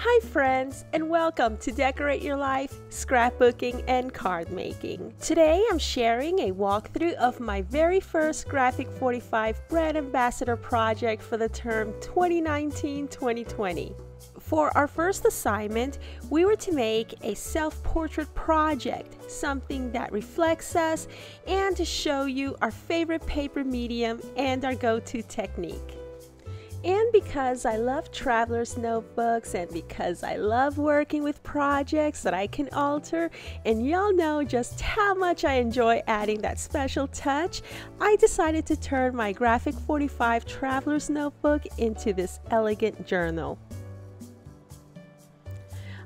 Hi friends, and welcome to Decorate Your Life, Scrapbooking, and Card Making. Today I'm sharing a walkthrough of my very first Graphic 45 Brand Ambassador project for the term 2019-2020. For our first assignment, we were to make a self-portrait project, something that reflects us, and to show you our favorite paper medium and our go-to technique. And because I love traveler's notebooks and because I love working with projects that I can alter, and y'all know just how much I enjoy adding that special touch, I decided to turn my Graphic 45 traveler's notebook into this elegant journal.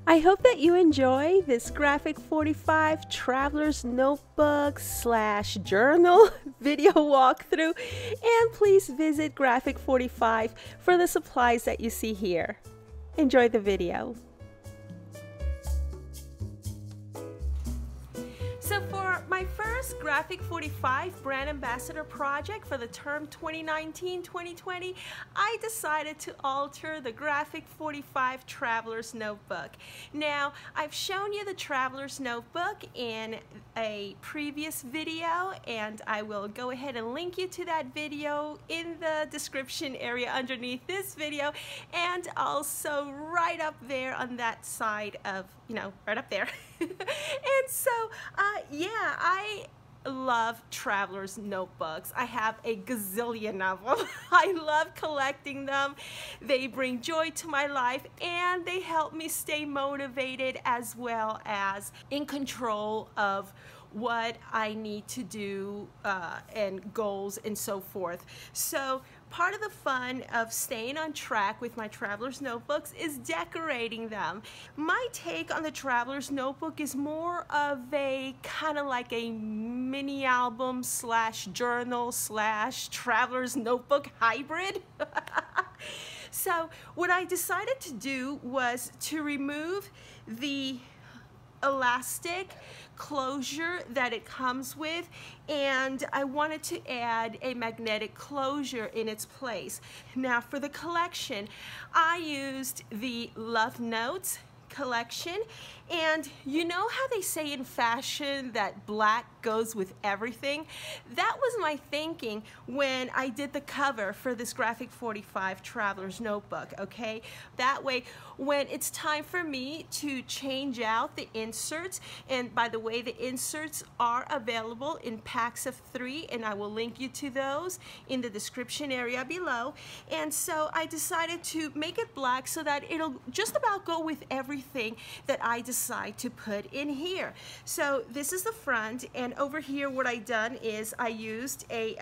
I hope that you enjoy this Graphic 45 Traveler's Notebook / Journal video walkthrough, and please visit Graphic 45 for the supplies that you see here. Enjoy the video. So for my first Graphic 45 Brand Ambassador project for the term 2019-2020, I decided to alter the Graphic 45 Traveler's Notebook. Now, I've shown you the Traveler's Notebook in a previous video, and I will go ahead and link you to that video in the description area underneath this video, and also right up there on that side of, right up there. And so, yeah, I love traveler's notebooks. I have a gazillion of them. I love collecting them. They bring joy to my life, and they help me stay motivated as well as in control of what I need to do and goals and so forth. So part of the fun of staying on track with my traveler's notebooks is decorating them. My take on the traveler's notebook is more of a kind of like a mini album / journal / traveler's notebook hybrid. So what I decided to do was to remove the elastic closure that it comes with, and I wanted to add a magnetic closure in its place. Now for the collection, I used the Love Notes collection, and you know how they say in fashion that black goes with everything? That was my thinking when I did the cover for this Graphic 45 Traveler's Notebook, okay? That way, when it's time for me to change out the inserts, and by the way, the inserts are available in packs of 3, and I will link you to those in the description area below. And so I decided to make it black so that it'll just about go with everything that I decide to put in here. So this is the front, and over here what I done is I used a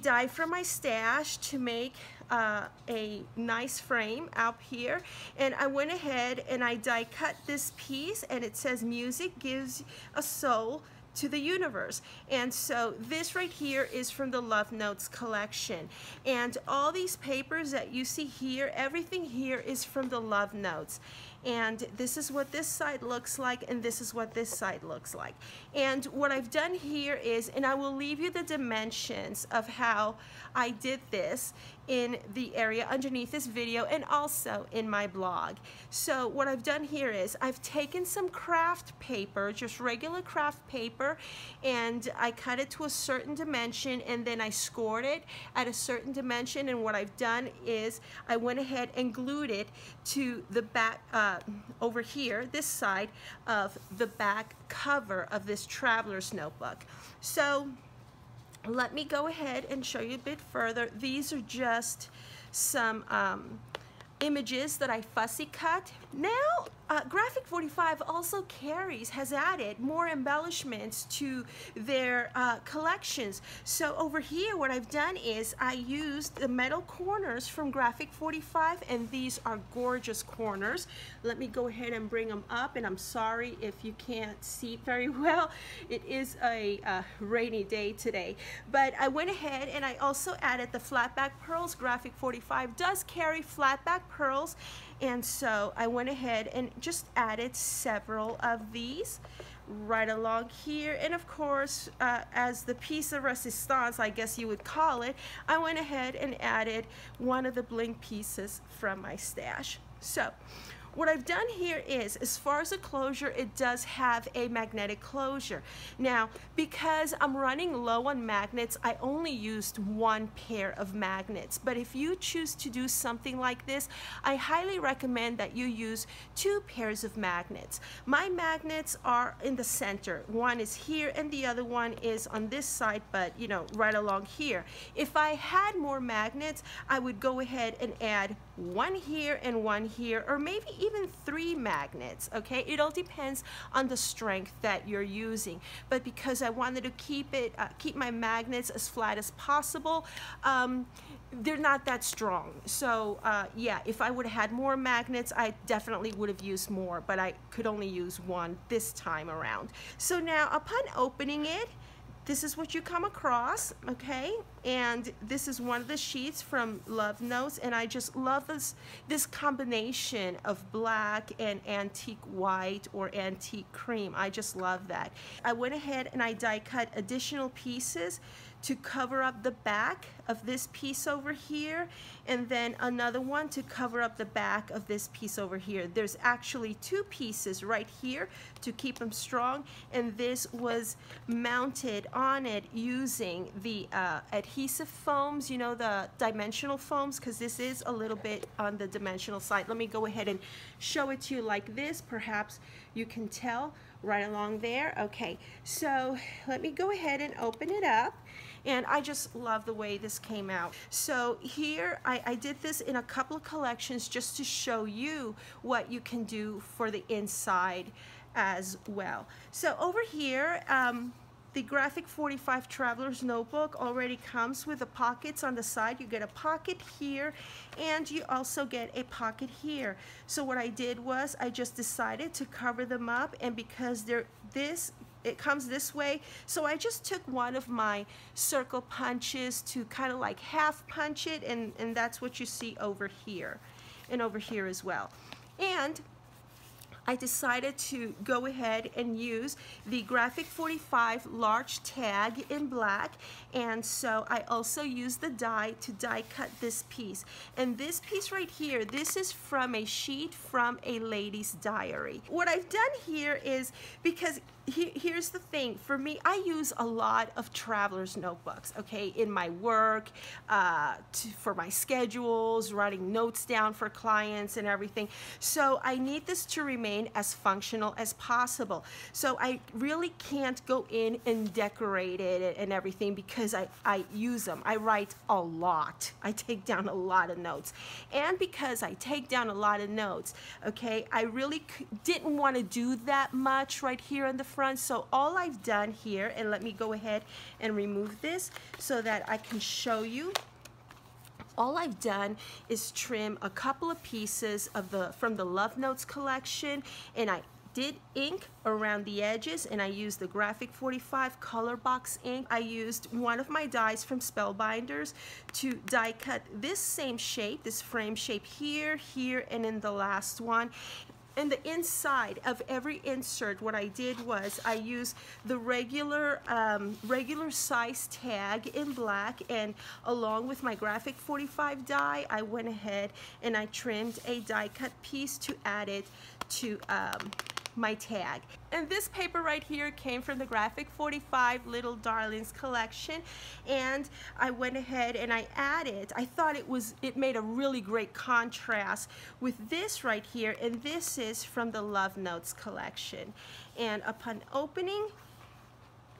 die from my stash to make a nice frame out here, and I went ahead and I die cut this piece, and it says music gives a soul to the universe. And so this right here is from the Love Notes collection, and all these papers that you see here, everything here is from the Love Notes. And this is what this side looks like, and this is what this side looks like. And what I've done here is, and I will leave you the dimensions of how I did this in the area underneath this video and also in my blog. So what I've done here is I've taken some craft paper, just regular craft paper, and I cut it to a certain dimension, and then I scored it at a certain dimension, and what I've done is I went ahead and glued it to the back over here, this side of the back cover of this traveler's notebook. So let me go ahead and show you a bit further. These are just some images that I fussy cut. Now Graphic 45 also has added more embellishments to their collections. So over here what I've done is I used the metal corners from Graphic 45, and these are gorgeous corners. Let me go ahead and bring them up, and I'm sorry if you can't see very well. It is a rainy day today. But I went ahead and I also added the flat back pearls. Graphic 45 does carry flat back pearls, and so I went ahead and just added several of these. right along here, and of course as the piece de resistance, I guess you would call it, I went ahead and added one of the bling pieces from my stash. So what I've done here is, as far as the closure, it does have a magnetic closure. Now, because I'm running low on magnets, I only used one pair of magnets. But if you choose to do something like this, I highly recommend that you use 2 pairs of magnets. My magnets are in the center. One is here and the other one is on this side, but you know, right along here. If I had more magnets, I would go ahead and add one here and one here, or maybe even 3 magnets. Okay, it all depends on the strength that you're using, but because I wanted to keep my magnets as flat as possible, they're not that strong. So yeah, if I would have had more magnets, I definitely would have used more, but I could only use one this time around. So now, upon opening it, this is what you come across, okay? And this is one of the sheets from Love Notes, and I just love this combination of black and antique white or antique cream. I just love that. I went ahead and I die cut additional pieces to cover up the back of this piece over here, and then another one to cover up the back of this piece over here. There's actually 2 pieces right here to keep them strong, and this was mounted on it using the adhesive foams, you know, the dimensional foams, because this is a little bit on the dimensional side. Let me go ahead and show it to you like this. Perhaps you can tell right along there. Okay, so let me go ahead and open it up. And I just love the way this came out. So here, I did this in a couple of collections just to show you what you can do for the inside as well. So over here, the Graphic 45 Traveler's Notebook already comes with the pockets on the side. You get a pocket here, and you also get a pocket here. So what I did was I just decided to cover them up, and because it comes this way, so I just took one of my circle punches to kind of like half punch it, and that's what you see over here and over here as well. And I decided to go ahead and use the Graphic 45 large tag in black, and so I also used the die to die cut this piece. And this piece right here, this is from a sheet from a lady's diary. What I've done here is, because here's the thing, for me, I use a lot of traveler's notebooks, okay, in my work, for my schedules, writing notes down for clients and everything. So I need this to remain as functional as possible. So I really can't go in and decorate it and everything, because I use them. I write a lot. I take down a lot of notes. And because I take down a lot of notes, okay, I really didn't want to do that much right here in the front. So all I've done here, and let me go ahead and remove this so that I can show you. All I've done is trim a couple of pieces of from the Love Notes collection, and I did ink around the edges, and I used the Graphic 45 color box ink. I used one of my dies from Spellbinders to die cut this same shape, this frame shape here, here, and in the last one. And the inside of every insert, what I did was I used the regular size tag in black, and along with my Graphic 45 die, I went ahead and I trimmed a die cut piece to add it to my tag. And this paper right here came from the Graphic 45 Little Darlings collection, and I went ahead and I added, I thought it made a really great contrast with this right here, and this is from the Love Notes collection. And upon opening,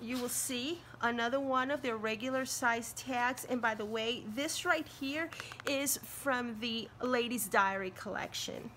you will see another one of their regular size tags. And by the way, this right here is from the Ladies Diary collection.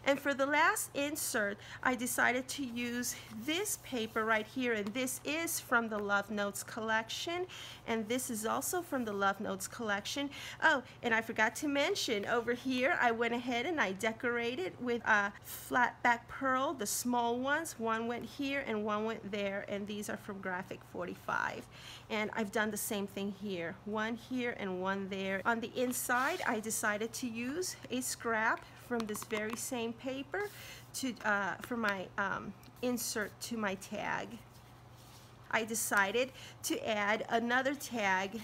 And for the last insert, I decided to use this paper right here, and this is from the Love Notes collection, and this is also from the Love Notes collection. Oh, and I forgot to mention, over here, I went ahead and I decorated with a flat back pearl, the small ones. One went here and one went there, and these are from Graphic 45. And I've done the same thing here, one here and one there. On the inside, I decided to use a scrap from this very same paper to for my insert to my tag. I decided to add another tag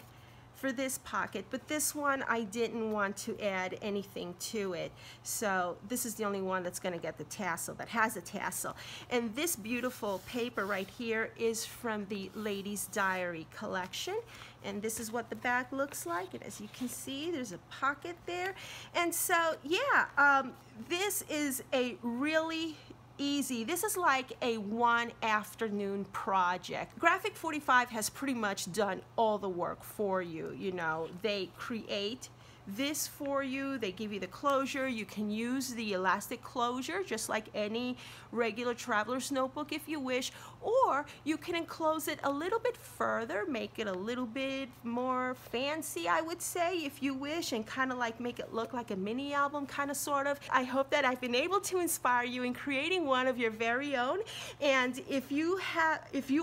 for this pocket, but this one I didn't want to add anything to it, so this is the only one that's going to get the tassel, that has a tassel. And this beautiful paper right here is from the Ladies Diary collection, and this is what the back looks like. And as you can see, there's a pocket there. And so yeah, this is a really easy. This is like a one afternoon project. Graphic 45 has pretty much done all the work for you. You know, they create this for you. They give you the closure. You can use the elastic closure just like any regular traveler's notebook if you wish, or you can enclose it a little bit further, make it a little bit more fancy, I would say, if you wish, and kind of like make it look like a mini album, kind of sort of. I hope that I've been able to inspire you in creating one of your very own. And if you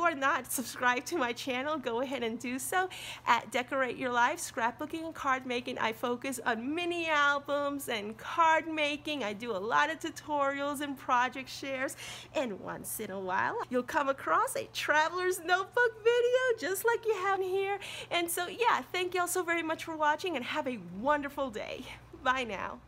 are not subscribed to my channel, go ahead and do so. At Decorate Your Life Scrapbooking and Card Making, I focus on mini albums and card making. I do a lot of tutorials and project shares, and once in a while you'll come across a traveler's notebook video just like you have here. And so yeah, thank you all so very much for watching, and have a wonderful day. Bye now.